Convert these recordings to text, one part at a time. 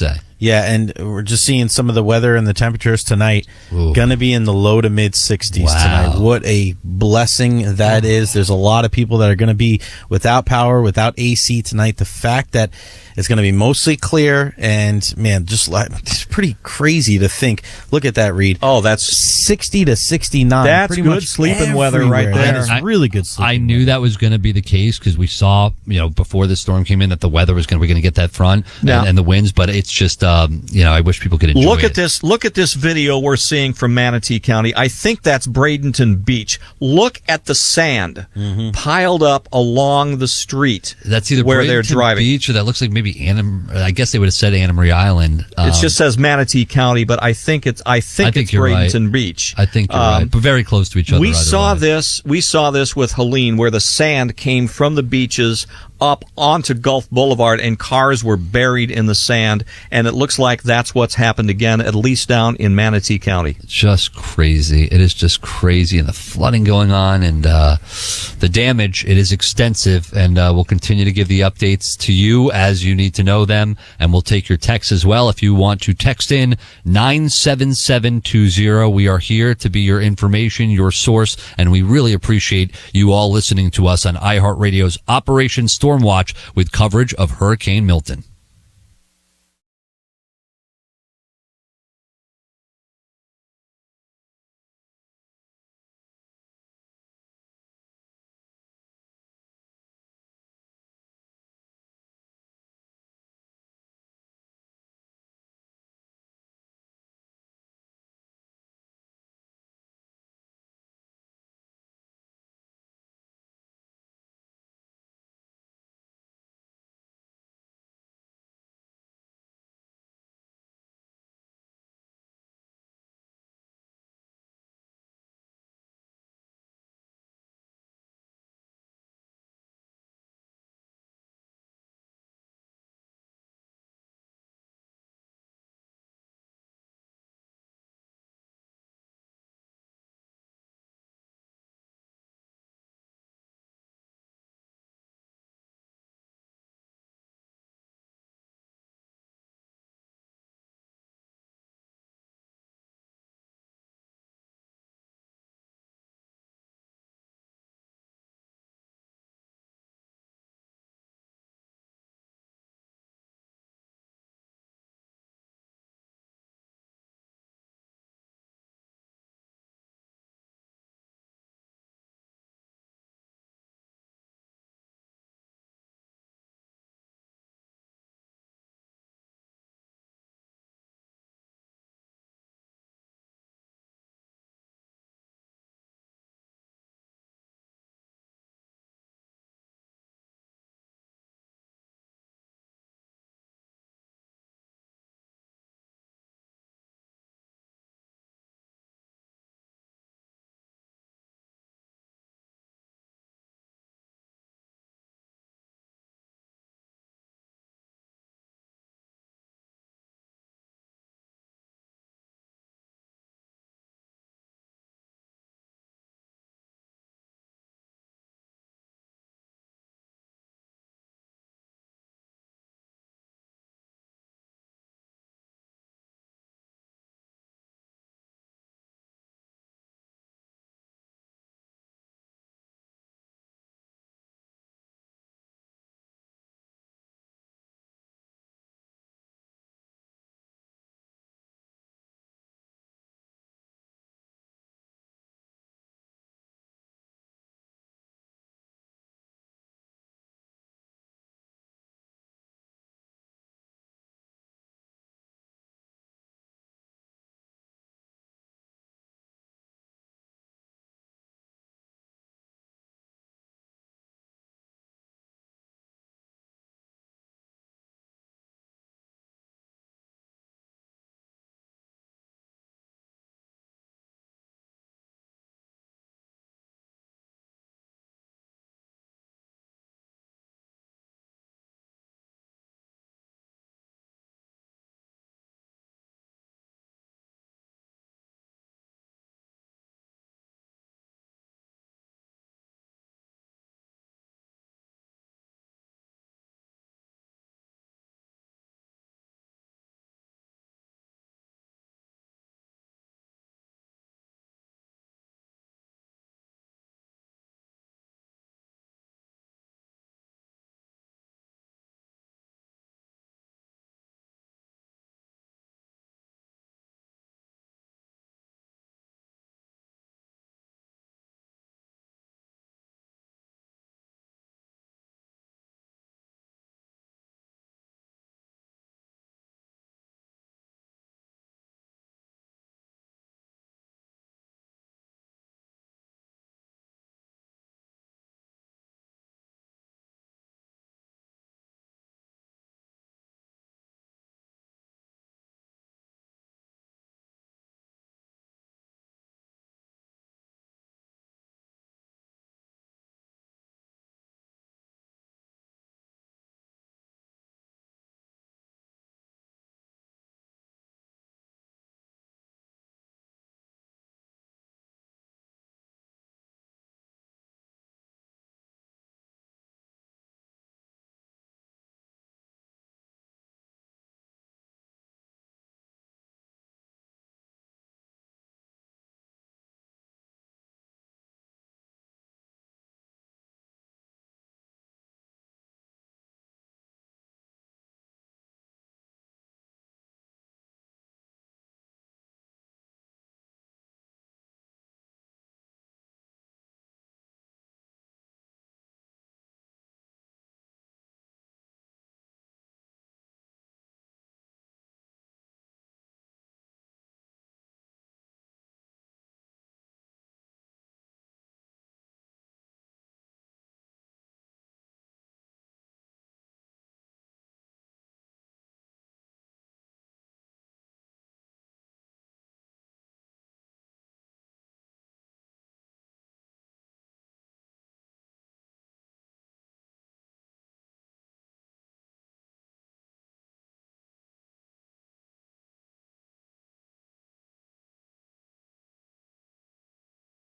say. Yeah, and we're just seeing some of the weather and the temperatures tonight. Going to be in the low to mid 60s tonight. What a blessing that is. There's a lot of people that are going to be without power, without AC tonight. The fact that it's going to be mostly clear, and man, it's pretty crazy to think. Look at that, Reed. Oh, that's 60 to 69. That's pretty good much sleeping weather right there. That is really good sleeping. I knew that was going to be the case because we saw, before the storm came in, that the weather was we're going to get that front and the winds. But it's just, I wish people could enjoy it. Look at this video we're seeing from Manatee County. I think that's Bradenton Beach. Look at the sand piled up along the street. That's either where Bradenton they're driving. Beach, or that looks like maybe I guess they would have said Anna Marie Island. It just says Manatee County, but I think it's Bradenton right. Beach. I think you're right, but very close to each other. We saw this with Helene, where the sand came from the beaches up onto Gulf Boulevard, and cars were buried in the sand, and it looks like that's what's happened again, at least down in Manatee County. Just crazy. It is just crazy, and the flooding going on, and the damage, it is extensive, and we'll continue to give the updates to you as you need to know them, and we'll take your texts as well. If you want to text in 97720, we are here to be your information, your source, and we really appreciate you all listening to us on iHeartRadio's Operation Storm Watch with coverage of Hurricane Milton.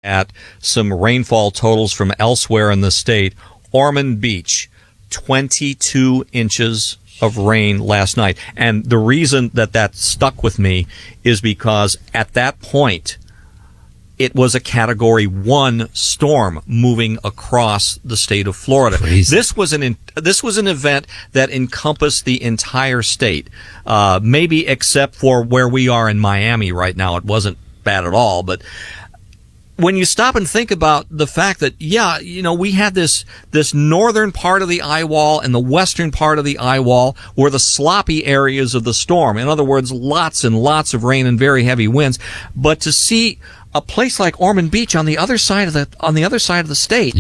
at some rainfall totals from elsewhere in the state. Ormond Beach, 22 inches of rain last night. And the reason that stuck with me is because at that point, it was a Category 1 storm moving across the state of Florida. Crazy. This was an event that encompassed the entire state, maybe except for where we are in Miami right now. It wasn't bad at all, but when you stop and think about the fact that, we had this northern part of the eye wall and the western part of the eye wall were the sloppy areas of the storm. In other words, lots and lots of rain and very heavy winds. But to see a place like Ormond Beach on the other side of the state,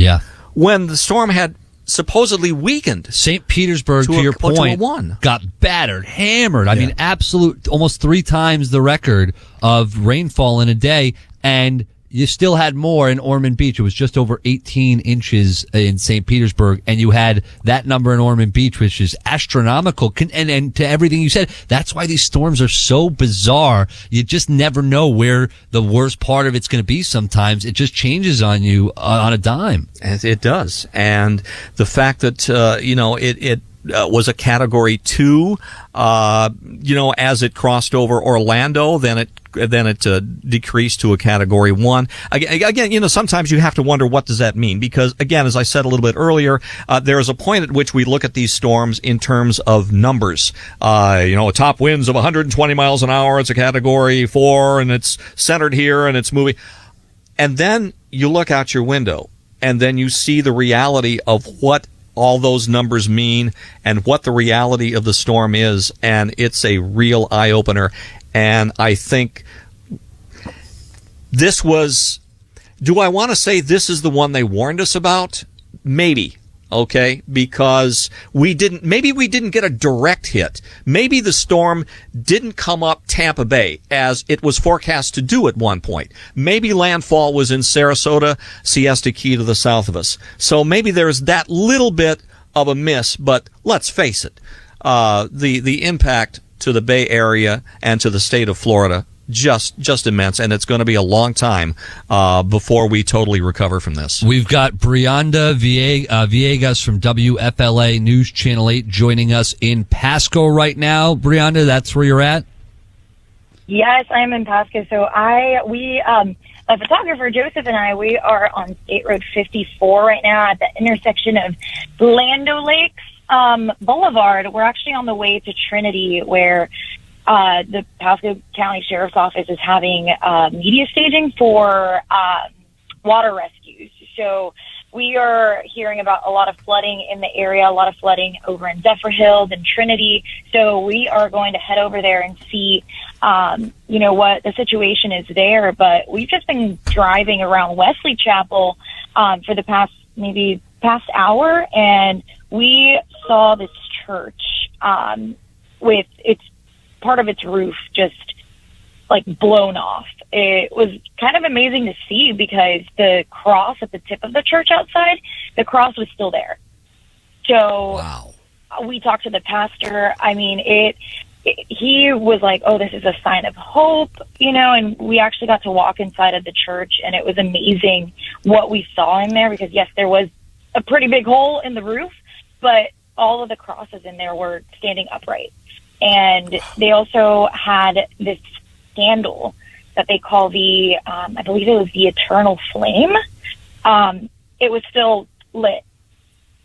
when the storm had supposedly weakened. St. Petersburg, to your point, got battered, hammered. I mean, absolute, almost 3 times the record of rainfall in a day, and you still had more in Ormond Beach. It was just over 18 inches in St. Petersburg, and you had that number in Ormond Beach, which is astronomical. And to everything you said, that's why these storms are so bizarre. You just never know where the worst part of it's going to be sometimes. It just changes on you on a dime. It does. And the fact that, it was a Category 2, as it crossed over Orlando, then it decreased to a Category 1. Again, sometimes you have to wonder, what does that mean? Because, again, as I said a little bit earlier, there is a point at which we look at these storms in terms of numbers. Top winds of 120 miles an hour, it's a Category 4, and it's centered here, and it's moving. And then you look out your window, and then you see the reality of what all those numbers mean and what the reality of the storm is, and it's a real eye-opener. And I think this was, do I want to say this is the one they warned us about? Maybe. Okay, because maybe we didn't get a direct hit. Maybe the storm didn't come up Tampa Bay as it was forecast to do at one point. Maybe landfall was in Sarasota, Siesta Key to the south of us. So maybe there's that little bit of a miss, but let's face it, the impact to the Bay Area and to the state of Florida, just immense, and it's going to be a long time before we totally recover from this. We've got Brianda Villegas from WFLA News Channel 8 joining us in Pasco right now. Brianda, that's where you're at? Yes, I'm in Pasco. So a photographer, Joseph, and I, we are on State Road 54 right now at the intersection of Lando Lakes Boulevard. We're actually on the way to Trinity, where the Pasco County Sheriff's Office is having media staging for water rescues. So we are hearing about a lot of flooding in the area, a lot of flooding over in Zephyr Hills and Trinity. So we are going to head over there and see, what the situation is there. But we've just been driving around Wesley Chapel for the past hour, and we saw this church with part of its roof just like blown off. It was kind of amazing to see because the cross at the tip of the church outside, the cross was still there. So we talked to the pastor. I mean, he was like, oh, this is a sign of hope, and we actually got to walk inside of the church, and it was amazing what we saw in there because, yes, there was a pretty big hole in the roof, but all of the crosses in there were standing upright. And they also had this candle that they call I believe it was the Eternal Flame. It was still lit.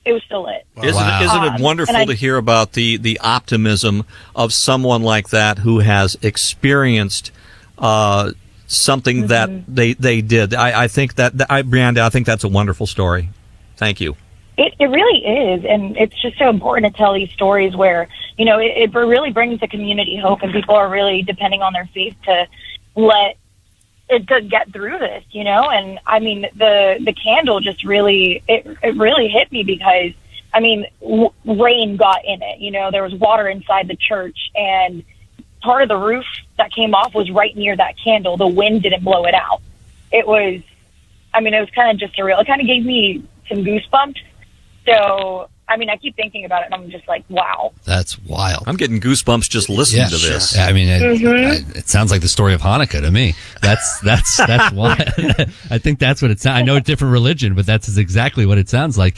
Isn't it wonderful to hear about the optimism of someone like that who has experienced something that they did? I think Brianda, I think that's a wonderful story. Thank you. It really is, and it's just so important to tell these stories where, it really brings the community hope, and people are really depending on their faith to get through this, and I mean, the candle just really, it really hit me because, I mean, rain got in it, there was water inside the church, and part of the roof that came off was right near that candle. The wind didn't blow it out. It was kind of just surreal. It kind of gave me some goosebumps. So, I mean, I keep thinking about it, and I'm just like, wow. That's wild. I'm getting goosebumps just listening to this. I mean, it sounds like the story of Hanukkah to me. That's why I think that's what it sounds. I know a different religion, but that's exactly what it sounds like.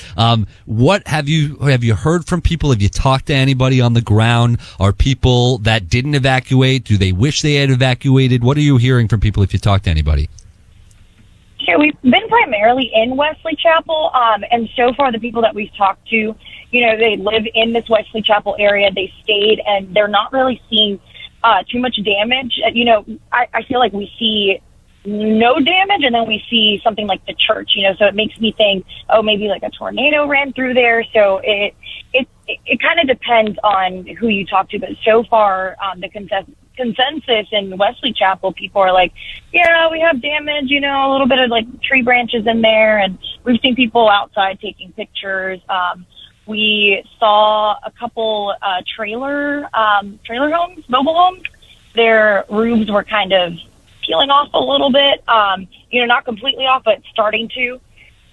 What have you heard from people? Have you talked to anybody on the ground? Are people that didn't evacuate? Do they wish they had evacuated? What are you hearing from people if you talk to anybody? Yeah, we've been primarily in Wesley Chapel, and so far the people that we've talked to, they live in this Wesley Chapel area. They stayed, and they're not really seeing too much damage. I feel like we see no damage, and then we see something like the church, so it makes me think, oh, maybe like a tornado ran through there. So it kind of depends on who you talk to, but so far the consensus in Wesley Chapel, people are like, yeah, we have damage, a little bit of like tree branches in there, and we've seen people outside taking pictures. We saw a couple trailer homes, mobile homes. Their roofs were kind of peeling off a little bit, not completely off, but starting to.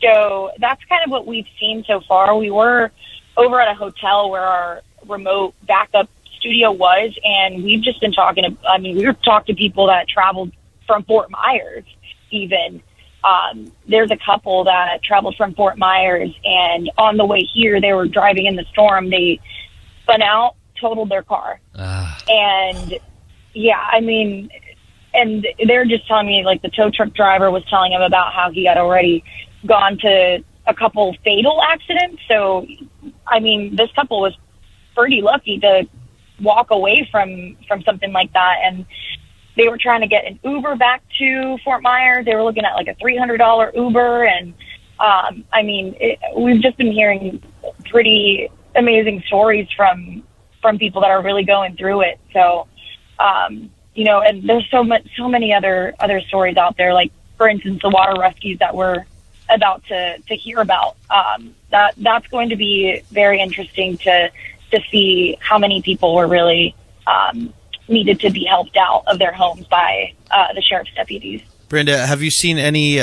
So that's kind of what we've seen so far. We were over at a hotel where our remote backup studio was, and we've just been talking to, we've talked to people that traveled from Fort Myers even. There's a couple that traveled from Fort Myers, and on the way here, they were driving in the storm. They spun out, totaled their car. And and they're just telling me, like, the tow truck driver was telling him about how he had already gone to a couple fatal accidents. So, this couple was pretty lucky to walk away from something like that. And they were trying to get an Uber back to Fort Myers. They were looking at like a $300 Uber. And, we've just been hearing pretty amazing stories from people that are really going through it. So, and there's so many other stories out there. Like, for instance, the water rescues that we're about to hear about. That's going to be very interesting to see how many people were really needed to be helped out of their homes by the sheriff's deputies. Brenda, have you seen any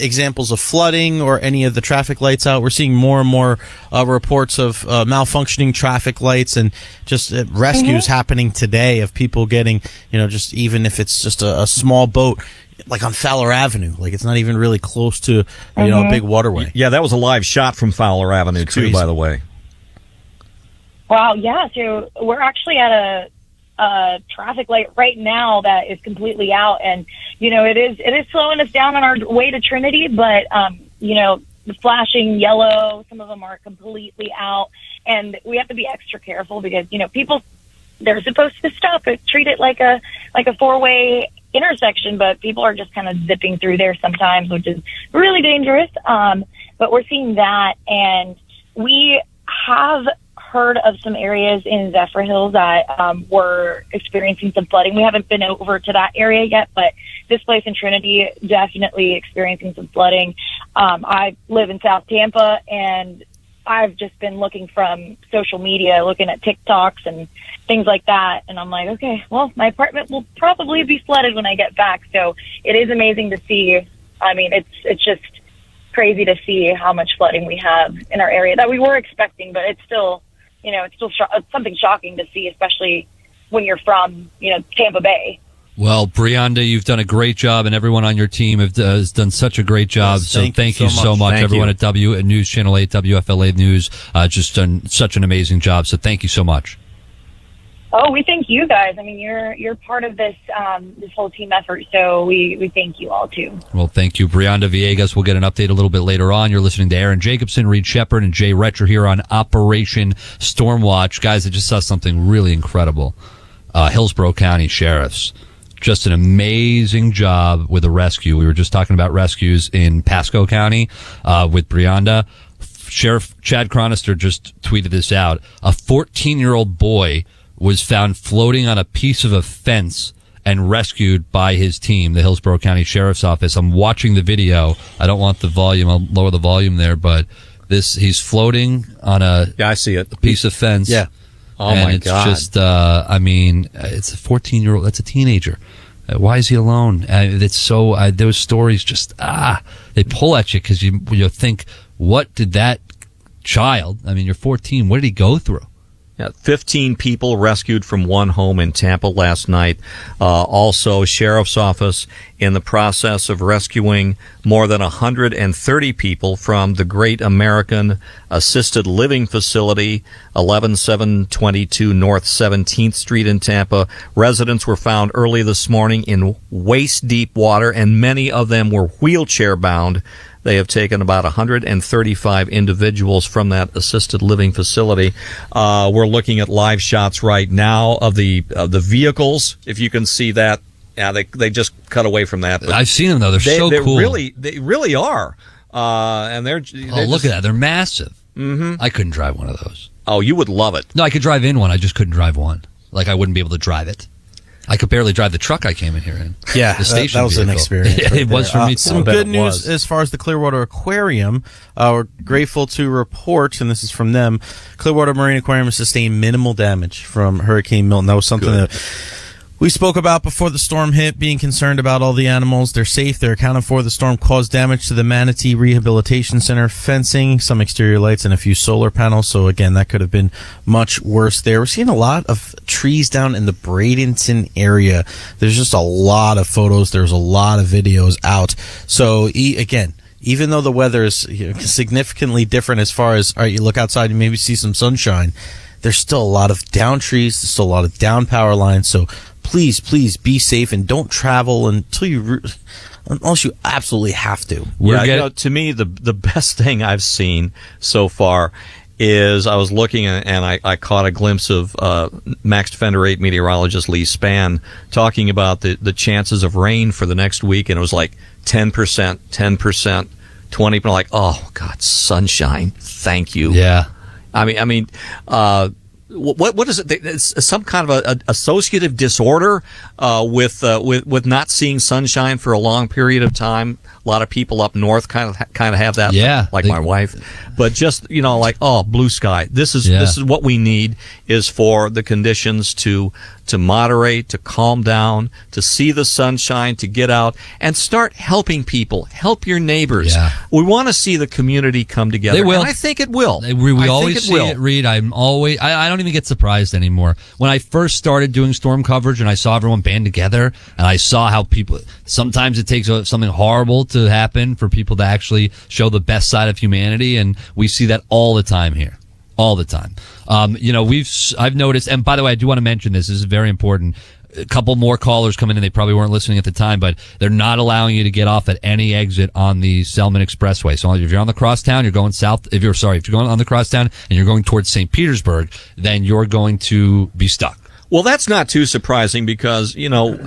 examples of flooding or any of the traffic lights out? We're seeing more and more reports of malfunctioning traffic lights and just rescues happening today of people getting, just even if it's just a small boat, like on Fowler Avenue, like it's not even really close to, a big waterway. Yeah, that was a live shot from Fowler Avenue too, by the way. Wow, yeah. So we're actually at a traffic light right now that is completely out, and it is slowing us down on our way to Trinity. But the flashing yellow, some of them are completely out, and we have to be extra careful because people, they're supposed to stop it, treat it like a four-way intersection, but people are just kind of zipping through there sometimes, which is really dangerous. But we're seeing that, and we have heard of some areas in Zephyr Hills that were experiencing some flooding. We haven't been over to that area yet, but this place in Trinity definitely experiencing some flooding. I live in South Tampa, and I've just been looking from social media, looking at TikToks and things like that, and I'm like, okay, well, my apartment will probably be flooded when I get back. So it is amazing to see. It's just crazy to see how much flooding we have in our area that we were expecting, but it's still something shocking to see, especially when you're from, Tampa Bay. Well, Brianda, you've done a great job, and everyone on your team has done such a great job. Yes, so thank you so much. Everyone at News Channel 8, WFLA News, just done such an amazing job. So thank you so much. Oh, we thank you guys. You're part of this this whole team effort, so we thank you all too. Well, thank you, Brianda Villegas. We'll get an update a little bit later on. You're listening to Aaron Jacobson, Reed Shepard, and Jay Retcher here on Operation Stormwatch. Guys, I just saw something really incredible. Hillsborough County Sheriffs, just an amazing job with a rescue. We were just talking about rescues in Pasco County with Brianda. Sheriff Chad Chronister just tweeted this out. A 14-year-old boy was found floating on a piece of a fence and rescued by his team, the Hillsborough County Sheriff's Office. I'm watching the video. I don't want the volume. I'll lower the volume there, but he's floating on I see it. A piece of fence. Yeah. Oh, my God. It's just, it's a 14-year-old. That's a teenager. Why is he alone? It's so, those stories just, they pull at you because you think, what did that child. I mean, you're 14. What did he go through? Yeah, 15 people rescued from one home in Tampa last night. Also, Sheriff's Office in the process of rescuing more than 130 people from the Great American Assisted Living Facility, 11722 North 17th Street in Tampa. Residents were found early this morning in waist-deep water, and many of them were wheelchair-bound. They have taken about 135 individuals from that assisted living facility. We're looking at live shots right now of the vehicles. If you can see that, yeah, they just cut away from that. But I've seen them though; they're so cool. They really are. And they're look at that! They're massive. Mm-hmm. I couldn't drive one of those. Oh, you would love it. No, I could drive in one. I just couldn't drive one. Like I wouldn't be able to drive it. I could barely drive the truck I came in here in. Yeah, the station that was vehicle. an experience. It was for me too. Some good news as far as the Clearwater Aquarium. We're grateful to report, and this is from them, Clearwater Marine Aquarium sustained minimal damage from Hurricane Milton. That was something that we spoke about before the storm hit, being concerned about all the animals. They're safe. They're accounted for. The storm caused damage to the Manatee Rehabilitation Center, fencing, some exterior lights, and a few solar panels. So, again, that could have been much worse there. We're seeing a lot of trees down in the Bradenton area. There's just a lot of photos. There's a lot of videos out. So, again, even though the weather is significantly different as far as, all right, you look outside and maybe see some sunshine, there's still a lot of down trees. There's still a lot of down power lines. So, please be safe and don't travel unless you absolutely have to. To me, the best thing I've seen so far is I was looking and I caught a glimpse of Max Defender 8 meteorologist Lee Spann talking about the chances of rain for the next week, and it was like 10%, 10%, 20%. Like, oh God, sunshine, thank you. Yeah. I mean. What is it? It's some kind of a associative disorder with not seeing sunshine for a long period of time. A lot of people up north kind of have that. Yeah, like my wife. But just like, oh, blue sky. This is what we need, is for the conditions to moderate, to calm down, to see the sunshine, to get out and start helping people. Help your neighbors. Yeah. We want to see the community come together. They will. And I think it will. We always see it, Reed. I don't even get surprised anymore. When I first started doing storm coverage and I saw everyone band together and I saw how people, sometimes it takes something horrible to happen for people to actually show the best side of humanity, and we see that all the time here. All the time. I've noticed, and by the way, I do want to mention this is very important. A couple more callers coming in. They probably weren't listening at the time, but they're not allowing you to get off at any exit on the Selman Expressway. So if you're on the crosstown, you're going south. If you're going on the crosstown and you're going towards St. Petersburg, then you're going to be stuck. Well, that's not too surprising because,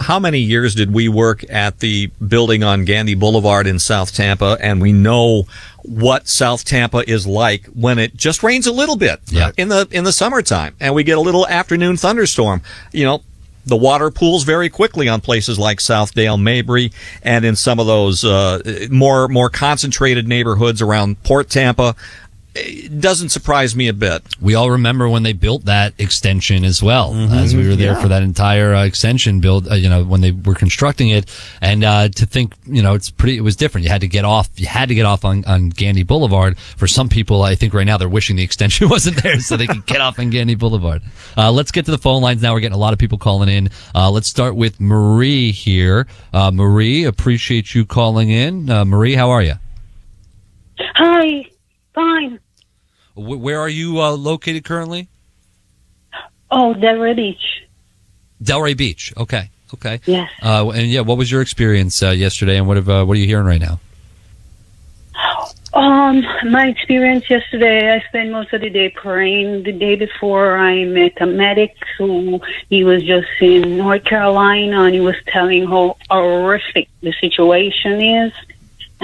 how many years did we work at the building on Gandy Boulevard in South Tampa, and we know what South Tampa is like when it just rains a little bit in the summertime, and we get a little afternoon thunderstorm. The water pools very quickly on places like Southdale, Mabry, and in some of those more concentrated neighborhoods around Port Tampa. It doesn't surprise me a bit. We all remember when they built that extension as well, as we were there for that entire extension build, when they were constructing it. And to think, it was different. You had to get off on Gandy Boulevard. For some people, I think right now they're wishing the extension wasn't there so they could get off on Gandy Boulevard. Let's get to the phone lines now. We're getting a lot of people calling in. Let's start with Marie here. Marie, appreciate you calling in. Marie, how are you? Hi. Fine. Where are you located currently? Oh, Delray Beach. Delray Beach. Okay. Yes. What was your experience yesterday, and what are you hearing right now? My experience yesterday, I spent most of the day praying. The day before, I met a medic he was just in North Carolina, and he was telling how horrific the situation is.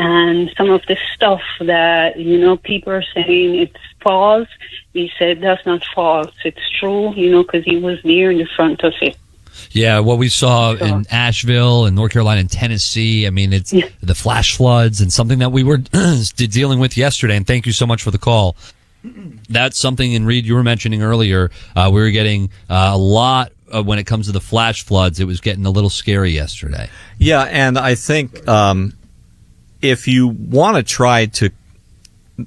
And some of the stuff that, people are saying it's false, he said that's not false. It's true, because he was there in the front of it. Yeah, what we saw in Asheville and North Carolina and Tennessee, it's the flash floods and something that we were dealing with yesterday. And thank you so much for the call. That's something, and Reed, you were mentioning earlier, we were getting a lot when it comes to the flash floods. It was getting a little scary yesterday. Yeah, and I think... if you want to try to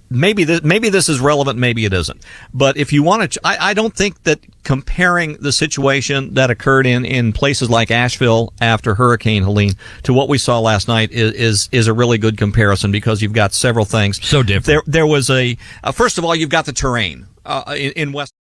maybe this is relevant, maybe it isn't. But if you want to, I don't think that comparing the situation that occurred in places like Asheville after Hurricane Helene to what we saw last night is a really good comparison, because you've got several things So different. There was first of all, you've got the terrain in West.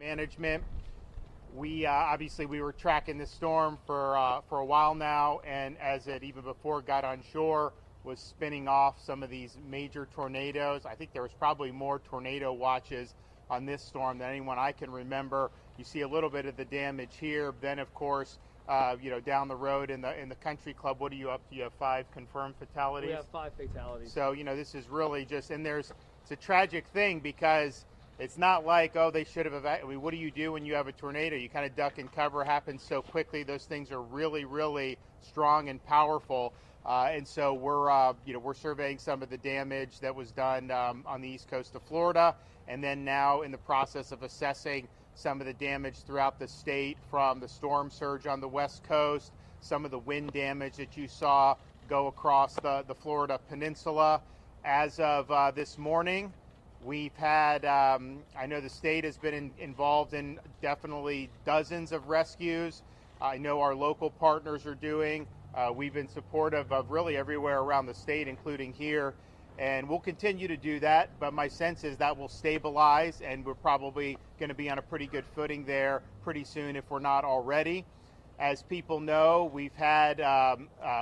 management. We obviously we were tracking this storm for a while now, and as it even before it got on shore, was spinning off some of these major tornadoes. I think there was probably more tornado watches on this storm than anyone I can remember. You see a little bit of the damage here. Then, of course, down the road in the country club, what are you up to? You have 5 confirmed fatalities? We have 5 fatalities. So, this is really just, and it's a tragic thing because it's not like, oh, they should have evacuated. What do you do when you have a tornado? You kind of duck and cover. It happens so quickly. Those things are really, really strong and powerful. And so we're surveying some of the damage that was done on the east coast of Florida, and then now in the process of assessing some of the damage throughout the state from the storm surge on the west coast, some of the wind damage that you saw go across the Florida peninsula. As of this morning, we've had, I know the state has been involved in definitely dozens of rescues. I know our local partners are doing. We've been supportive of really everywhere around the state, including here, and we'll continue to do that. But my sense is that will stabilize, and we're probably going to be on a pretty good footing there pretty soon if we're not already. As people know, we've had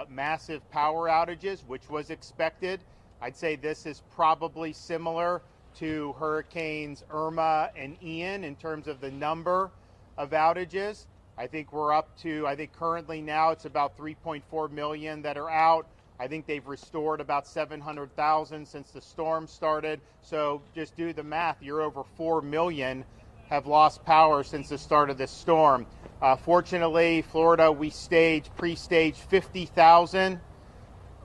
massive power outages, which was expected. I'd say this is probably similar to Hurricanes Irma and Ian in terms of the number of outages. I think we're up to, currently now it's about 3.4 million that are out. I think they've restored about 700,000 since the storm started. So just do the math, you're over 4 million have lost power since the start of this storm. Fortunately, Florida, we pre-staged 50,000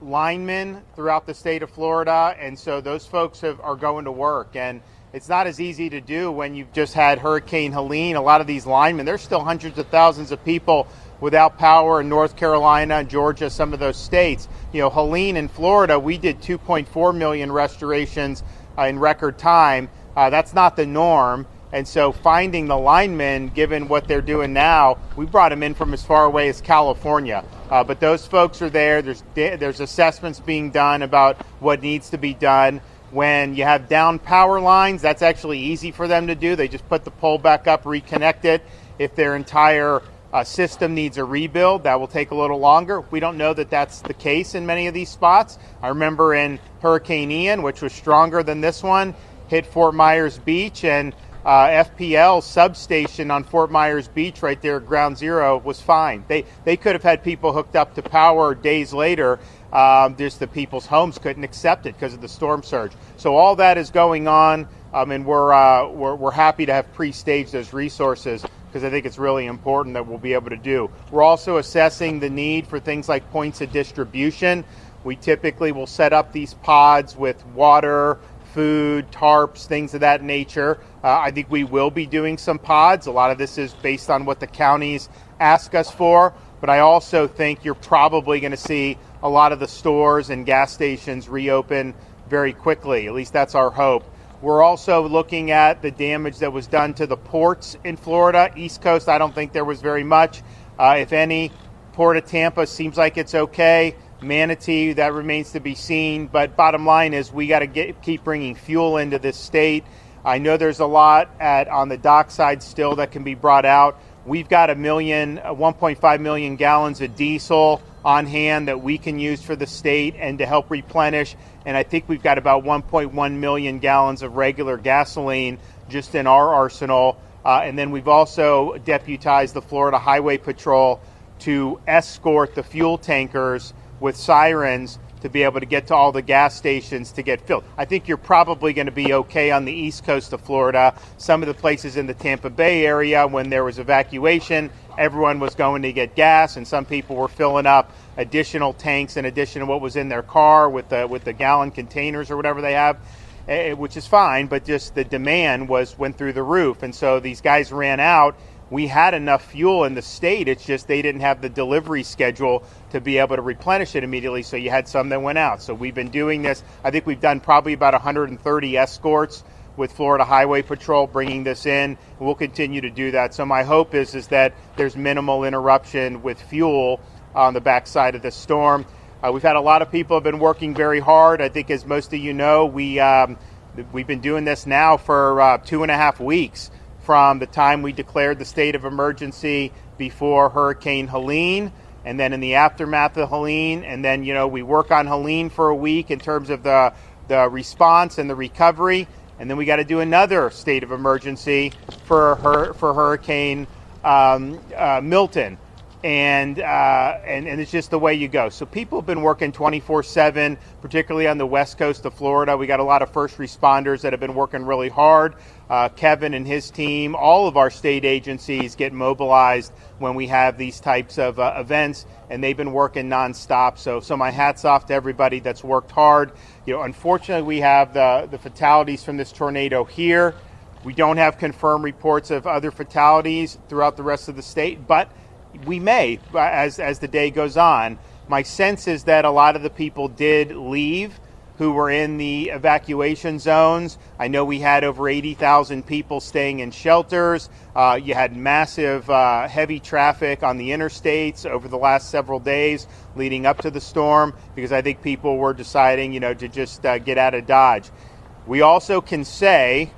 linemen throughout the state of Florida, and so those folks are going to work. And it's not as easy to do when you've just had Hurricane Helene. A lot of these linemen, there's still hundreds of thousands of people without power in North Carolina and Georgia, some of those states. Helene in Florida, we did 2.4 million restorations in record time. That's not the norm. And so finding the linemen, given what they're doing now, we brought them in from as far away as California. But those folks are there. There's assessments being done about what needs to be done. When you have down power lines, that's actually easy for them to do. They just put the pole back up, reconnect it. If their entire system needs a rebuild, that will take a little longer. We don't know that that's the case in many of these spots. I remember in Hurricane Ian, which was stronger than this one, hit Fort Myers Beach, and FPL substation on Fort Myers Beach right there at Ground Zero was fine. They could have had people hooked up to power days later. Just the people's homes couldn't accept it because of the storm surge. So all that is going on, and we're happy to have pre-staged those resources because I think it's really important that we'll be able to do. We're also assessing the need for things like points of distribution. We typically will set up these pods with water, food, tarps, things of that nature. I think we will be doing some pods. A lot of this is based on what the counties ask us for, but I also think you're probably going to see a lot of the stores and gas stations reopen very quickly. At least that's our hope. We're also looking at the damage that was done to the ports in Florida. East Coast, I don't think there was very much, if any. Port of Tampa seems like it's okay. Manatee, that remains to be seen. But bottom line is we got to keep bringing fuel into this state. I know there's a lot on the dockside still that can be brought out. We've got 1.5 million gallons of diesel on hand that we can use for the state and to help replenish. And I think we've got about 1.1 million gallons of regular gasoline just in our arsenal. And then we've also deputized the Florida Highway Patrol to escort the fuel tankers with sirens to be able to get to all the gas stations to get filled. I think you're probably going to be okay on the east coast of Florida. Some of the places in the Tampa Bay area, when there was evacuation, everyone was going to get gas, and some people were filling up additional tanks in addition to what was in their car with the gallon containers or whatever they have, which is fine, but just the demand went through the roof. And so these guys ran out. We had enough fuel in the state. It's just they didn't have the delivery schedule to be able to replenish it immediately, so you had some that went out. So we've been doing this. I think we've done probably about 130 escorts with Florida Highway Patrol bringing this in. We'll continue to do that. So my hope is that there's minimal interruption with fuel on the backside of the storm. We've had a lot of people have been working very hard. I think, as most of you know, we've been doing this now for 2.5 weeks. from the time we declared the state of emergency before Hurricane Helene, and then in the aftermath of Helene, and then, we work on Helene for a week in terms of the response and the recovery, and then we got to do another state of emergency for Hurricane Milton. And it's just the way you go. So people have been working 24/7, particularly on the west coast of Florida. We got a lot of first responders that have been working really hard. Kevin and his team, all of our state agencies get mobilized when we have these types of events, and they've been working nonstop. So my hat's off to everybody that's worked hard. Unfortunately, we have the fatalities from this tornado here. We don't have confirmed reports of other fatalities throughout the rest of the state, but we may as the day goes on. My sense is that a lot of the people did leave who were in the evacuation zones. I know we had over 80,000 people staying in shelters. You had massive heavy traffic on the interstates over the last several days leading up to the storm, because I think people were deciding, to just get out of Dodge. We also can say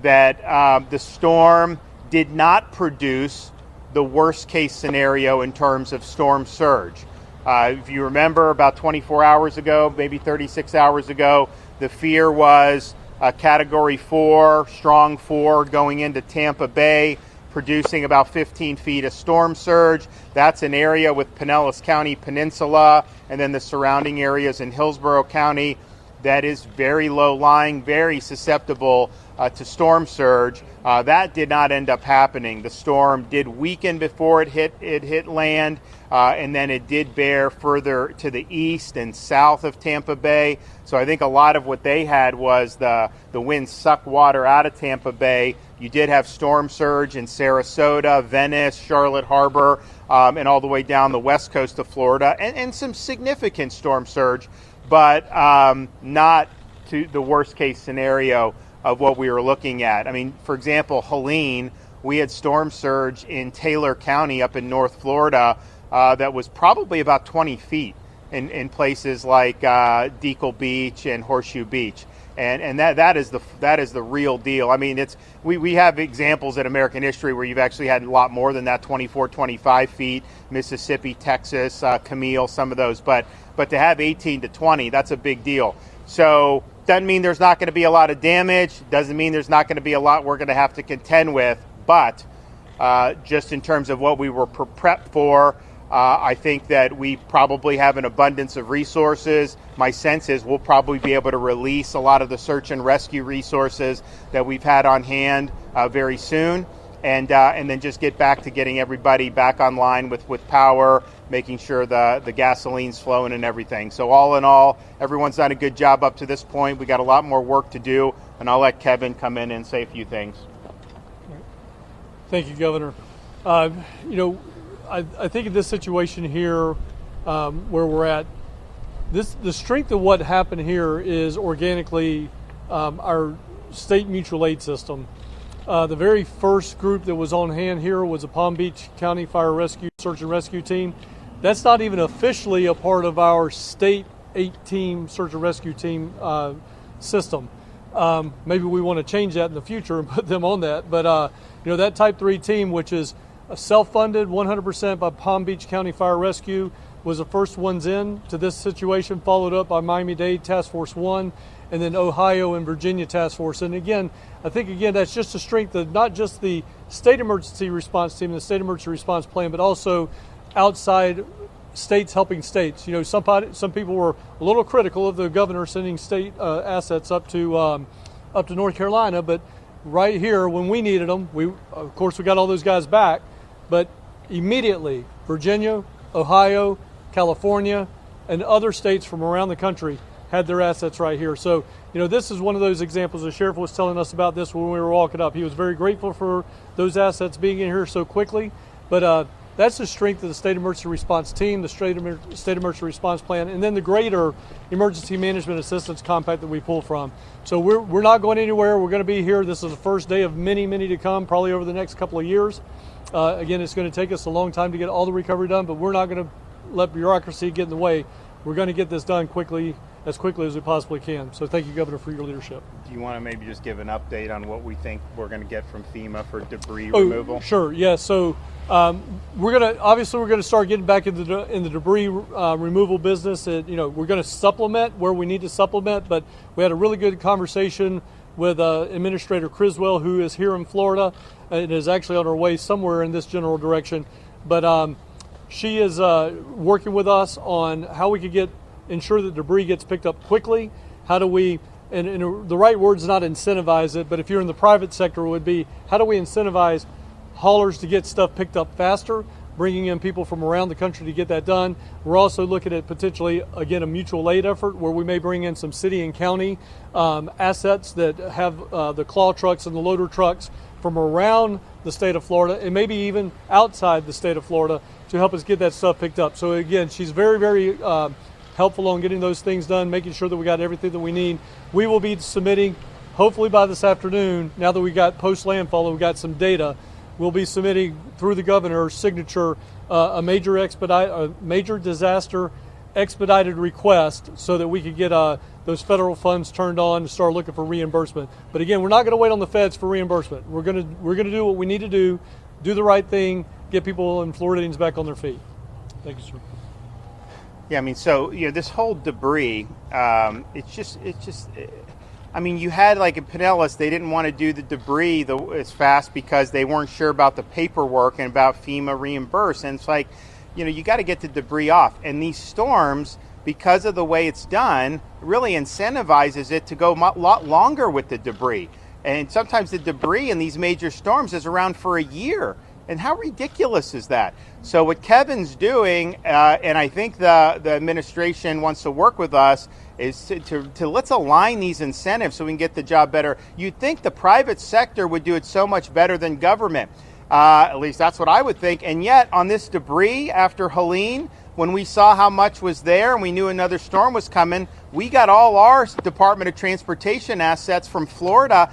that the storm did not produce the worst case scenario in terms of storm surge. If you remember, about 24 hours ago, maybe 36 hours ago, the fear was Category 4, strong 4, going into Tampa Bay, producing about 15 feet of storm surge. That's an area with Pinellas County Peninsula and then the surrounding areas in Hillsborough County that is very low lying, very susceptible to storm surge. That did not end up happening. The storm did weaken before it hit land, and then it did bear further to the east and south of Tampa Bay. So I think a lot of what they had was the wind sucked water out of Tampa Bay. You did have storm surge in Sarasota, Venice, Charlotte Harbor, and all the way down the west coast of Florida, and some significant storm surge, but not to the worst case scenario of what we were looking at. I mean, for example, Helene, we had storm surge in Taylor County up in North Florida that was probably about 20 feet in places like Deacle Beach and Horseshoe Beach. And that is the real deal. I mean, we have examples in American history where you've actually had a lot more than that, 24, 25 feet, Mississippi, Texas, Camille, some of those. But to have 18 to 20, that's a big deal. So doesn't mean there's not going to be a lot of damage. Doesn't mean there's not going to be a lot we're going to have to contend with. But just in terms of what we were prepped for, I think that we probably have an abundance of resources. My sense is we'll probably be able to release a lot of the search and rescue resources that we've had on hand very soon, and then just get back to getting everybody back online with power, making sure the gasoline's flowing and everything. So all in all, everyone's done a good job up to this point. We got a lot more work to do, and I'll let Kevin come in and say a few things. Thank you, Governor. I think in this situation here, where we're at, the strength of what happened here is organically our state mutual aid system. The very first group that was on hand here was a Palm Beach County Fire Rescue Search and Rescue Team. That's not even officially a part of our state 8-team search and rescue team system. Maybe we want to change that in the future and put them on that. But that Type 3 team, which is self-funded 100% by Palm Beach County Fire Rescue, was the first ones in to this situation, followed up by Miami-Dade Task Force 1, and then Ohio and Virginia Task Force. And again, I think that's just the strength of not just the state emergency response team and the state emergency response plan, but also outside states helping states. Some people were a little critical of the governor sending state assets up to North Carolina, but right here when we needed them, we got all those guys back, but immediately Virginia, Ohio, California, and other states from around the country had their assets right here. So, this is one of those examples. The sheriff was telling us about this when we were walking up. He was very grateful for those assets being in here so quickly, but that's the strength of the state emergency response team, the state emergency response plan, and then the greater emergency management assistance compact that we pull from. So we're not going anywhere. We're going to be here. This is the first day of many, many to come, probably over the next couple of years. Again, it's going to take us a long time to get all the recovery done, but we're not going to let bureaucracy get in the way. We're going to get this done quickly as quickly as we possibly can. So thank you, Governor, for your leadership. Do you want to maybe just give an update on what we think we're going to get from FEMA for debris removal? Sure. Yeah. So we're gonna start getting back in the debris removal business. And, we're going to supplement where we need to supplement. But we had a really good conversation with Administrator Criswell, who is here in Florida and is actually on her way somewhere in this general direction. But she is working with us on how we could ensure that debris gets picked up quickly. How do we, and the right word is not incentivize it, but if you're in the private sector, it would be, how do we incentivize haulers to get stuff picked up faster, bringing in people from around the country to get that done. We're also looking at potentially, again, a mutual aid effort where we may bring in some city and county assets that have the claw trucks and the loader trucks from around the state of Florida and maybe even outside the state of Florida to help us get that stuff picked up. So again, she's very, very helpful on getting those things done, making sure that we got everything that we need. We will be submitting, hopefully by this afternoon, now that we got post-landfall and we got some data, we'll be submitting through the governor's signature a major disaster expedited request so that we could get those federal funds turned on and start looking for reimbursement. But again, we're not going to wait on the feds for reimbursement. We're going to do what we need to do the right thing, get people in Floridians back on their feet. Thank you, sir. Yeah, I mean, so this whole debris, it's just. I mean, you had like in Pinellas, they didn't want to do the debris as fast because they weren't sure about the paperwork and about FEMA reimburse. And it's like, you got to get the debris off. And these storms, because of the way it's done, really incentivizes it to go a lot longer with the debris. And sometimes the debris in these major storms is around for a year. And how ridiculous is that? So what Kevin's doing, and I think the administration wants to work with us, is to let's align these incentives so we can get the job better. You'd think the private sector would do it so much better than government. At least that's what I would think. And yet on this debris after Helene, when we saw how much was there and we knew another storm was coming, we got all our Department of Transportation assets from Florida.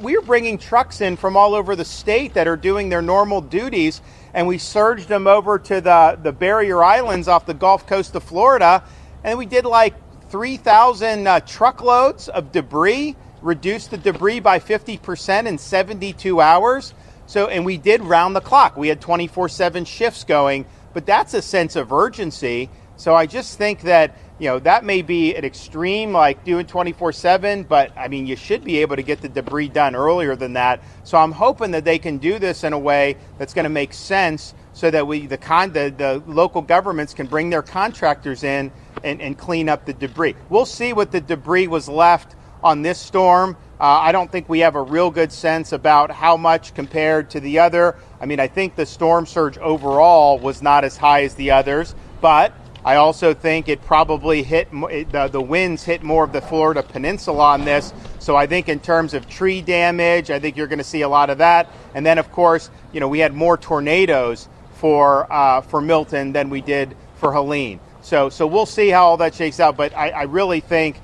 We were bringing trucks in from all over the state that are doing their normal duties, and we surged them over to the barrier islands off the Gulf Coast of Florida, and we did like 3,000 truckloads of debris, reduced the debris by 50% in 72 hours. So, and we did round the clock. We had 24/7 shifts going, but that's a sense of urgency. So I just think that, that may be an extreme, like doing 24/7, but I mean, you should be able to get the debris done earlier than that. So I'm hoping that they can do this in a way that's going to make sense so that the local governments can bring their contractors in and clean up the debris. We'll see what the debris was left on this storm. I don't think we have a real good sense about how much compared to the other. I mean, I think the storm surge overall was not as high as the others, but I also think it probably the winds hit more of the Florida peninsula on this. So I think in terms of tree damage, I think you're going to see a lot of that. And then, of course, we had more tornadoes for Milton than we did for Helene. So we'll see how all that shakes out. But I really think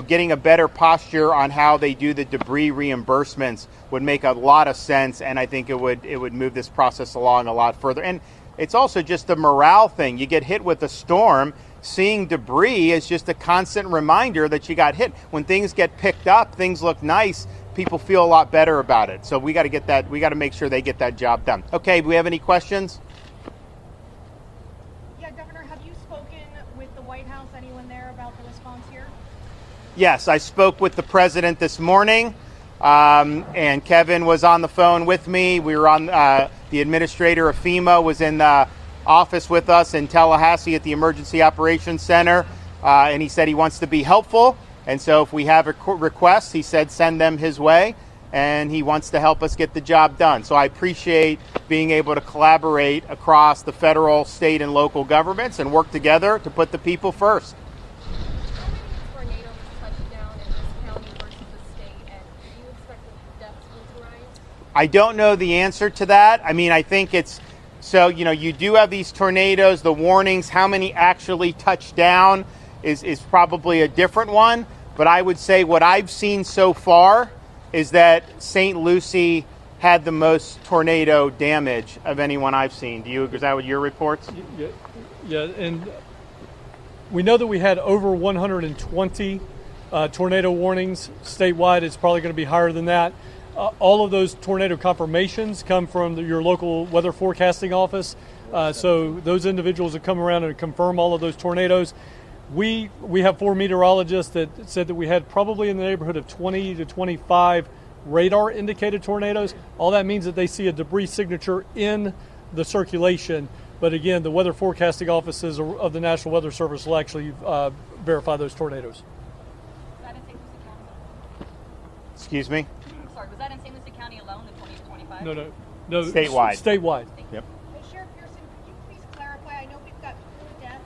getting a better posture on how they do the debris reimbursements would make a lot of sense, and I think it would move this process along a lot further. And it's also just a morale thing. You get hit with a storm, seeing debris is just a constant reminder that you got hit. When things get picked up, things look nice, people feel a lot better about it. So we got to get that. We got to make sure they get that job done. Okay, do we have any questions? Yeah, Governor, have you spoken with the White House? Anyone there about the response here? Yes, I spoke with the president this morning, and Kevin was on the phone with me. We were on, the administrator of FEMA was in the office with us in Tallahassee at the Emergency Operations Center, and he said he wants to be helpful. And so if we have requests, he said send them his way, and he wants to help us get the job done. So I appreciate being able to collaborate across the federal, state, and local governments and work together to put the people first. I don't know the answer to that. I mean, I think it's, so, you do have these tornadoes, the warnings, how many actually touch down is probably a different one. But I would say what I've seen so far is that St. Lucie had the most tornado damage of anyone I've seen. Is that what your reports? Yeah, and We know that we had over 120 tornado warnings statewide. It's probably going to be higher than that. All of those tornado confirmations come from your local weather forecasting office. So those individuals that come around and confirm all of those tornadoes. We have 4 meteorologists that said that we had probably in the neighborhood of 20 to 25 radar indicated tornadoes. All that means that they see a debris signature in the circulation. But again, the weather forecasting offices of the National Weather Service will actually verify those tornadoes. Was that in St. Lucie County? Excuse me? Sorry, was that in St. Lucie County alone, the 20 to 25? No. Statewide. Statewide. Yep. Hey, Sheriff Pearson, could you please clarify? I know we've got 4 deaths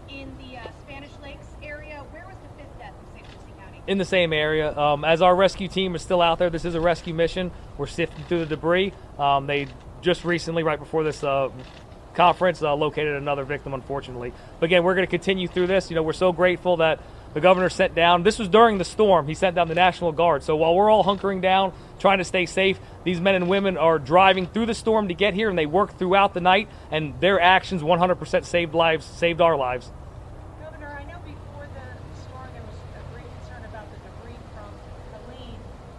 in the Spanish Lakes area. Where was the 5th death in St. Lucie County? In the same area. As our rescue team is still out there, this is a rescue mission. We're sifting through the debris. They just recently, right before this conference, located another victim, unfortunately. But again, we're going to continue through this. You know, we're so grateful that the governor sent down, this was during the storm, he sent down the National Guard. So while we're all hunkering down, trying to stay safe, these men and women are driving through the storm to get here, and they work throughout the night, and their actions 100% saved lives, saved our lives. Governor, I know before the storm there was a great concern about the debris from Helene.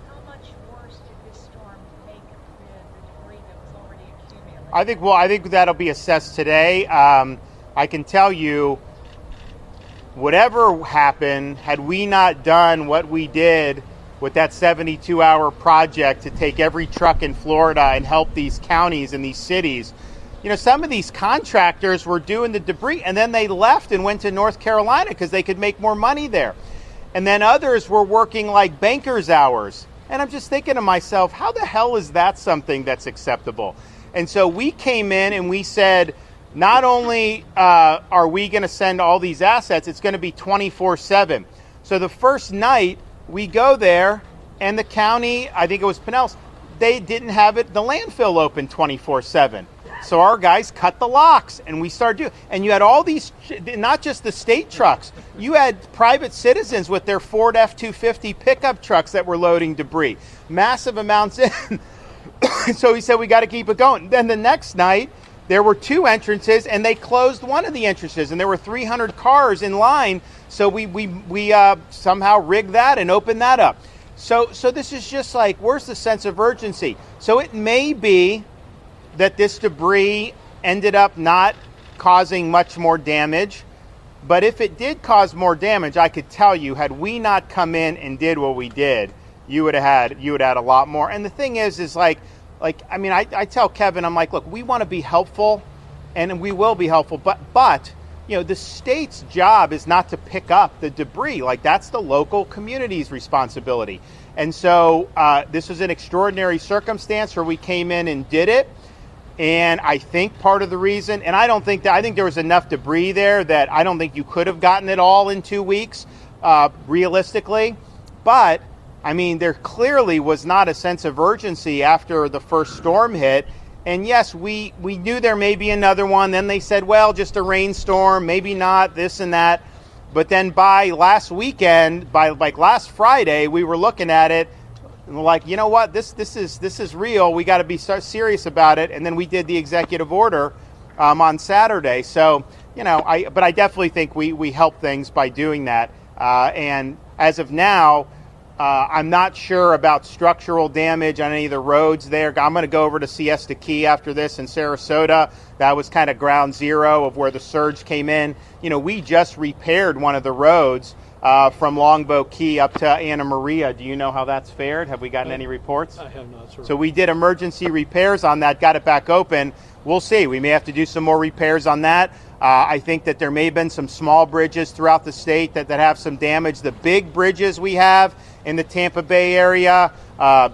How much worse did this storm make the debris that was already accumulated? I think that'll be assessed today. I can tell you, whatever happened, had we not done what we did with that 72-hour project to take every truck in Florida and help these counties and these cities, you know, some of these contractors were doing the debris and then they left and went to North Carolina because they could make more money there. And then others were working like banker's hours. And I'm just thinking to myself, how the hell is that something that's acceptable? And so we came in and we said, not only are we going to send all these assets, it's going to be 24/7. So the first night we go there and the county, I think it was Pinellas, they didn't have the landfill open 24/7. So our guys cut the locks and we started doing, and you had all these, not just the state trucks, you had private citizens with their Ford F-250 pickup trucks that were loading debris, massive amounts in. So he said, we got to keep it going. Then the next night, there were 2 entrances, and they closed one of the entrances, and there were 300 cars in line. So we somehow rigged that and opened that up. So this is just like, where's the sense of urgency? So it may be that this debris ended up not causing much more damage, but if it did cause more damage, I could tell you, had we not come in and did what we did, you would have had a lot more. And the thing is like. I mean, I tell Kevin, I'm like, look, we want to be helpful, and we will be helpful, but you know, the state's job is not to pick up the debris. Like, that's the local community's responsibility. And so this was an extraordinary circumstance where we came in and did it. And I think part of the reason, and I think there was enough debris there that I don't think you could have gotten it all in 2 weeks, realistically. But I mean, there clearly was not a sense of urgency after the first storm hit. And yes, we knew there may be another one. Then they said, well, just a rainstorm, maybe not, this and that. But then by last weekend, by like last Friday, we were looking at it and we're like, you know what, this is real. We got to be serious about it. And then we did the executive order on Saturday. So, you know, but I definitely think we help things by doing that. And as of now, I'm not sure about structural damage on any of the roads there. I'm going to go over to Siesta Key after this in Sarasota. That was kind of ground zero of where the surge came in. You know, we just repaired one of the roads from Longboat Key up to Anna Maria. Do you know how that's fared? Have we gotten any reports? I have not, sir. So we did emergency repairs on that, got it back open. We'll see. We may have to do some more repairs on that. I think that there may have been some small bridges throughout the state that have some damage. The big bridges we have in the Tampa Bay area,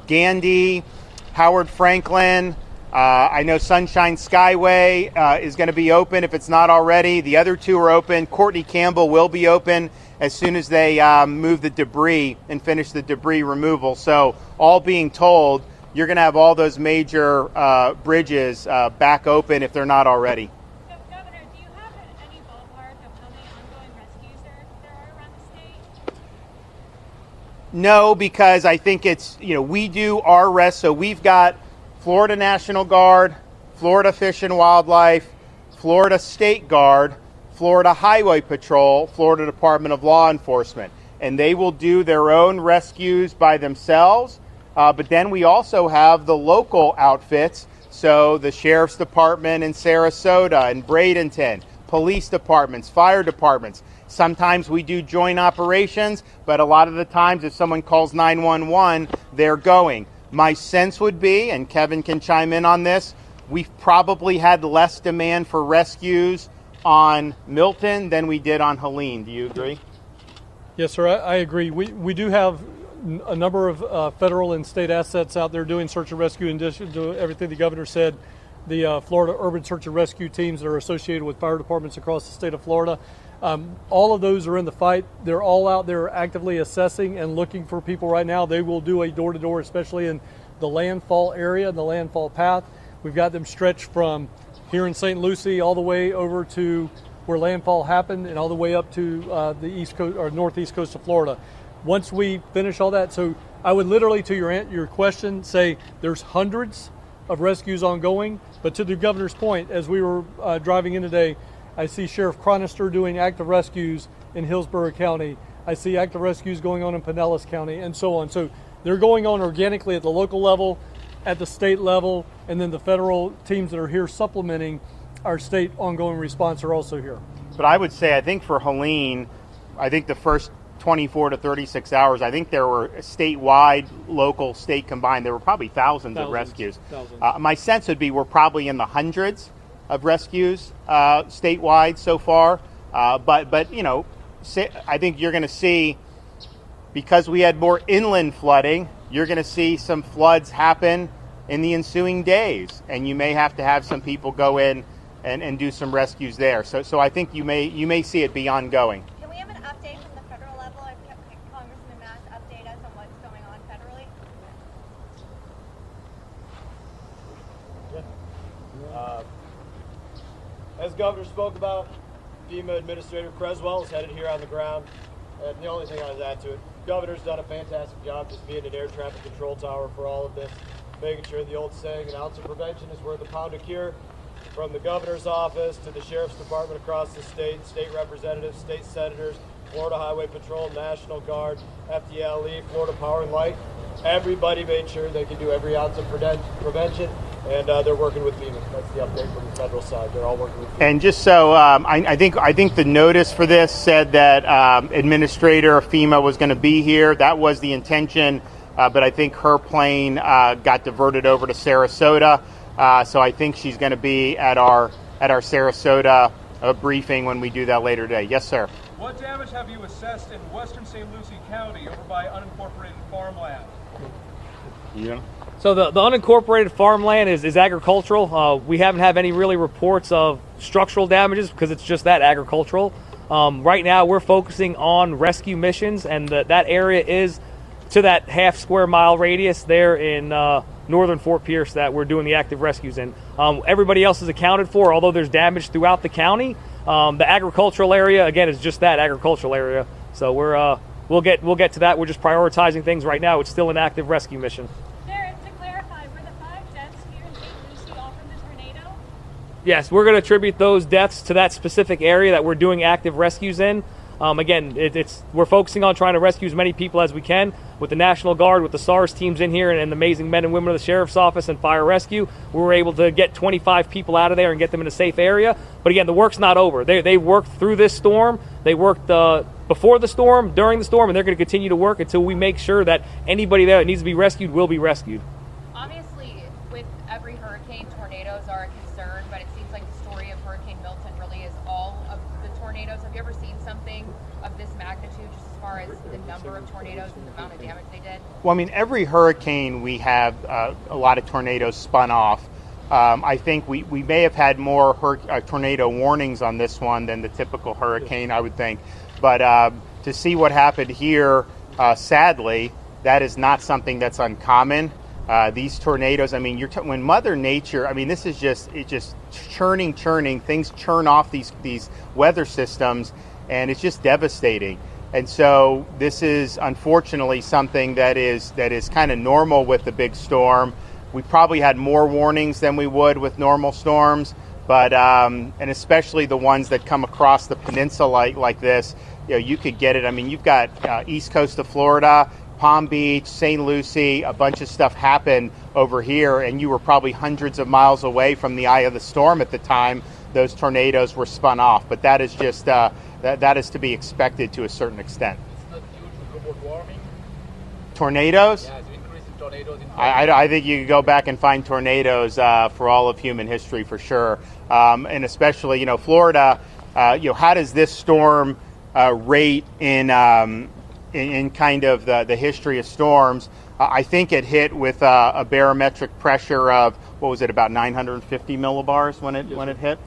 Gandy, Howard Franklin, I know Sunshine Skyway is going to be open if it's not already. The other 2 are open. Courtney Campbell will be open as soon as they move the debris and finish the debris removal. So all being told, you're going to have all those major bridges back open if they're not already. So, Governor, do you have any ballpark of how many ongoing rescues there are around the state? No, because I think it's, you know, we do our rest. So we've got Florida National Guard, Florida Fish and Wildlife, Florida State Guard, Florida Highway Patrol, Florida Department of Law Enforcement, and they will do their own rescues by themselves. But then we also have the local outfits, so the Sheriff's Department in Sarasota and Bradenton, police departments, fire departments. Sometimes we do joint operations, but a lot of the times if someone calls 911, they're going. My sense would be, and Kevin can chime in on this, we've probably had less demand for rescues on Milton than we did on Helene. Do you agree? Yes, sir, I agree. We do have a number of federal and state assets out there doing search and rescue. In addition to everything the governor said, the Florida urban search and rescue teams that are associated with fire departments across the state of Florida. All of those are in the fight. They're all out there actively assessing and looking for people right now. They will do a door-to-door, especially in the landfall area, the landfall path. We've got them stretched from here in St. Lucie all the way over to where landfall happened and all the way up to the east coast or northeast coast of Florida. Once we finish all that, so I would literally, to your question, say there's hundreds of rescues ongoing. But to the governor's point, as we were driving in today, I see Sheriff Chronister doing active rescues in Hillsborough County. I see active rescues going on in Pinellas County and so on. So they're going on organically at the local level, at the state level, and then the federal teams that are here supplementing our state ongoing response are also here. But I would say, I think for Helene, I think the first 24 to 36 hours, I think there were statewide, local, state combined, there were probably thousands of rescues. My sense would be we're probably in the hundreds of rescues statewide so far. But you know, I think you're going to see, because we had more inland flooding, you're going to see some floods happen in the ensuing days, and you may have to have some people go in and do some rescues there. So I think you may see it be ongoing. Can we have an update from the federal level? If Congressman Mass update us on what's going on federally? As Governor spoke about, FEMA Administrator Creswell is headed here on the ground. And the only thing I'd add to it, Governor's done a fantastic job just being an air traffic control tower for all of this, making sure the old saying, an ounce of prevention is worth a pound of cure. From the governor's office to the sheriff's department across the state representatives, state senators, Florida Highway Patrol, National Guard, FDLE, Florida Power and Light, everybody made sure they could do every ounce of prevention, and they're working with FEMA. That's the update from the federal side. They're all working with FEMA. And just so I think the notice for this said that Administrator of FEMA was going to be here. That was the intention, but I think her plane got diverted over to Sarasota. So I think she's going to be at our Sarasota briefing when we do that later today. Yes, sir. What damage have you assessed in western St. Lucie County over by unincorporated farmland? Yeah. So the unincorporated farmland is agricultural. We haven't had any really reports of structural damages because it's just that agricultural. Right now we're focusing on rescue missions, and that area is to that half square mile radius there in northern Fort Pierce that we're doing the active rescues in. Everybody else is accounted for, although there's damage throughout the county. The agricultural area, again, is just that agricultural area. So we'll get to that. We're just prioritizing things right now. It's still an active rescue mission. Darren, to clarify, were the 5 deaths here in St. Lucie all from the tornado? Yes, we're going to attribute those deaths to that specific area that we're doing active rescues in. Again, we're focusing on trying to rescue as many people as we can with the National Guard, with the SARS teams in here, and the amazing men and women of the Sheriff's Office and Fire Rescue. We were able to get 25 people out of there and get them in a safe area. But again, the work's not over. They worked through this storm. They worked before the storm, during the storm, and they're going to continue to work until we make sure that anybody there that needs to be rescued will be rescued. Obviously, with every hurricane, tornadoes are a concern, but it seems like the story of Hurricane Milton really is all of the tornadoes. Have you ever seen something of this magnitude, just as far as the number of tornadoes and the amount of damage they did? Well, I mean, every hurricane we have a lot of tornadoes spun off. I think we may have had more tornado warnings on this one than the typical hurricane, I would think. But to see what happened here, sadly, that is not something that's uncommon. These tornadoes, I mean, when Mother Nature, I mean, this is just churning. Things churn off these weather systems, and it's just devastating. And so this is unfortunately something that is kind of normal with the big storm. We probably had more warnings than we would with normal storms, but and especially the ones that come across the peninsula like this, you could get it. I mean, you've got east coast of Florida, Palm Beach, St. Lucie, a bunch of stuff happened over here, and you were probably hundreds of miles away from the eye of the storm at the time those tornadoes were spun off. But that is just that is to be expected to a certain extent. It's not due to global warming? Tornadoes? Yeah, the increase in tornadoes in I think you could go back and find tornadoes for all of human history for sure, and especially Florida. How does this storm rate in kind of the history of storms? I think it hit with a barometric pressure of about 950 millibars when it hit,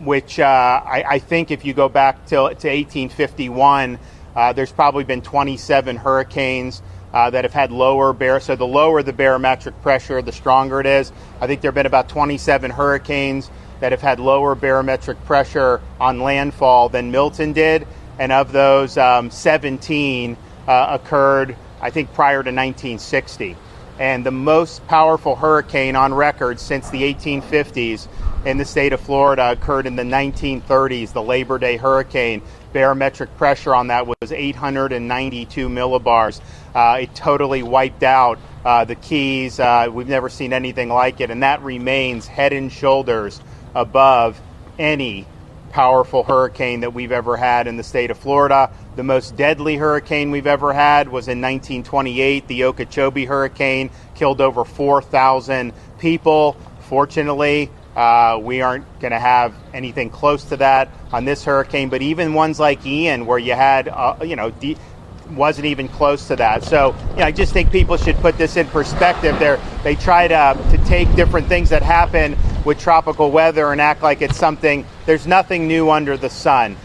which I think if you go back to 1851, there's probably been 27 hurricanes that have had so the lower the barometric pressure, the stronger it is. I think there have been about 27 hurricanes that have had lower barometric pressure on landfall than Milton did, and of those, 17 occurred, I think, prior to 1960. And the most powerful hurricane on record since the 1850s in the state of Florida occurred in the 1930s, the Labor Day hurricane. Barometric pressure on that was 892 millibars. It totally wiped out the Keys. We've never seen anything like it, and that remains head and shoulders above any powerful hurricane that we've ever had in the state of Florida. The most deadly hurricane we've ever had was in 1928. The Okeechobee hurricane killed over 4,000 people. Fortunately, we aren't going to have anything close to that on this hurricane, but even ones like Ian, where you had, wasn't even close to that. So, I just think people should put this in perspective. They try to take different things that happen with tropical weather and act like it's something. There's nothing new under the sun.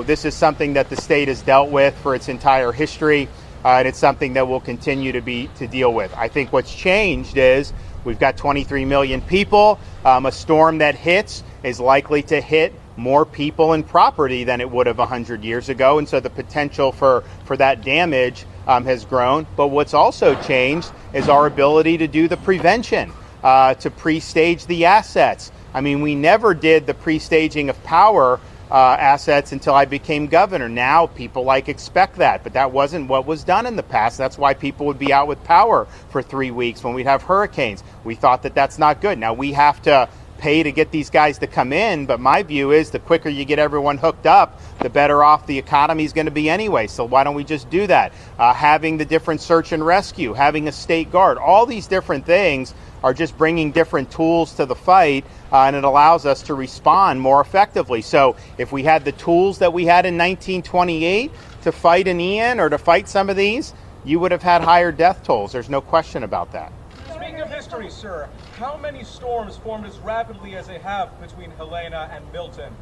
This is something that the state has dealt with for its entire history, and it's something that we'll continue to deal with. I think what's changed is we've got 23 million people. A storm that hits is likely to hit more people and property than it would have 100 years ago, and so the potential for that damage has grown. But what's also changed is our ability to do the prevention, to pre-stage the assets. I mean, we never did the pre-staging of power assets until I became governor. Now people expect that, but that wasn't what was done in the past. That's why people would be out with power for 3 weeks when we'd have hurricanes. We thought that that's not good. Now we have to pay to get these guys to come in, but my view is the quicker you get everyone hooked up, the better off the economy is going to be anyway. So why don't we just do that? Having the different search and rescue, having a state guard, all these different things are just bringing different tools to the fight, and it allows us to respond more effectively. So if we had the tools that we had in 1928 to fight an Ian or to fight some of these, you would have had higher death tolls. There's no question about that. Speaking of history, sir, how many storms formed as rapidly as they have between Helena and Milton?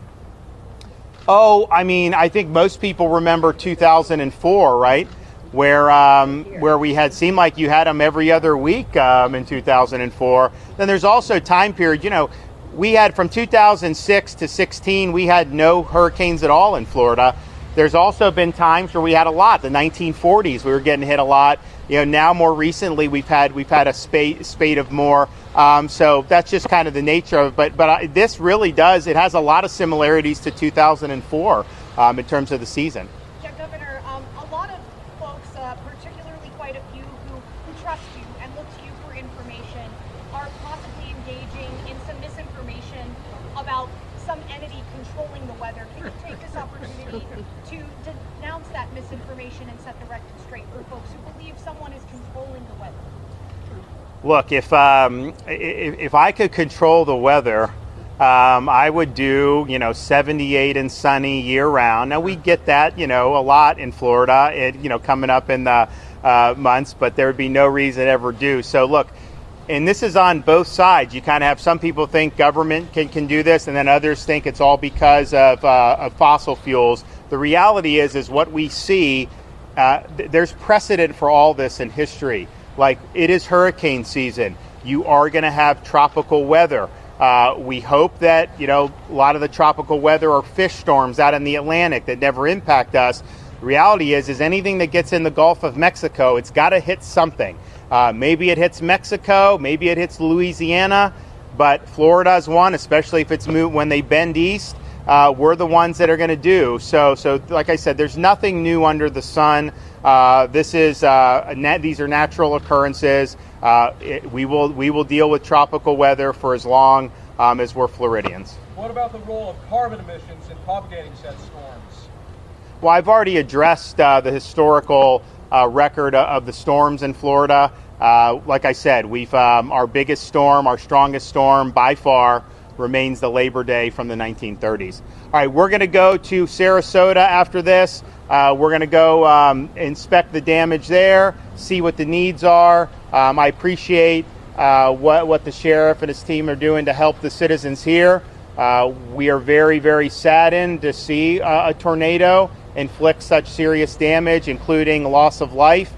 Oh, I mean, I think most people remember 2004, right? Where we had seemed like you had them every other week in 2004. Then there's also time period. We had from 2006 to 16, we had no hurricanes at all in Florida. There's also been times where we had a lot. The 1940s, we were getting hit a lot. Now more recently, we've had a spate of more. So that's just kind of the nature of it. But this really does. It has a lot of similarities to 2004 in terms of the season. Yeah, Governor. A lot of folks, particularly quite a few who trust you and look to you for information, are possibly engaging in some misinformation about some entity controlling the weather. Can you take this opportunity to denounce that misinformation and set the record straight for folks who believe someone is controlling the weather? Look, if I could control the weather, I would do 78 and sunny year round. Now we get that a lot in Florida, coming up in the months, but there would be no reason to ever do. So look, and this is on both sides. You kind of have some people think government can do this, and then others think it's all because of fossil fuels. The reality is what we see. There's precedent for all this in history. Like, it is hurricane season. You are going to have tropical weather. We hope that a lot of the tropical weather are fish storms out in the Atlantic that never impact us. The reality is anything that gets in the Gulf of Mexico, it's got to hit something. Maybe it hits Mexico, maybe it hits Louisiana. but Florida's one, especially if it's when they bend east. We're the ones that are going to do. So like I said, there's nothing new under the sun. These are natural occurrences. We will deal with tropical weather for as long as we're Floridians. What about the role of carbon emissions in propagating said storms? Well, I've already addressed the historical record of the storms in Florida. Like I said, our biggest storm, our strongest storm by far, remains the Labor Day from the 1930s. All right, we're going to go to Sarasota after this. We're going to go inspect the damage there, see what the needs are. I appreciate what the sheriff and his team are doing to help the citizens here. We are very, very saddened to see a tornado inflict such serious damage, including loss of life.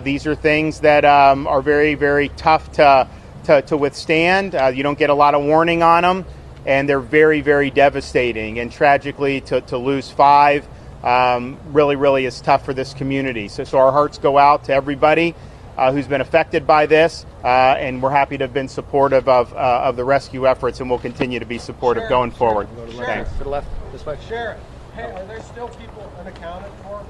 These are things that are very, very tough to withstand. You don't get a lot of warning on them, and they're very, very devastating. And tragically, to lose 5 really, really is tough for this community. So our hearts go out to everybody who's been affected by this, and we're happy to have been supportive of the rescue efforts, and we'll continue to be supportive going forward. Thanks. To the left, this way. Sheriff, hey, are there still people unaccounted for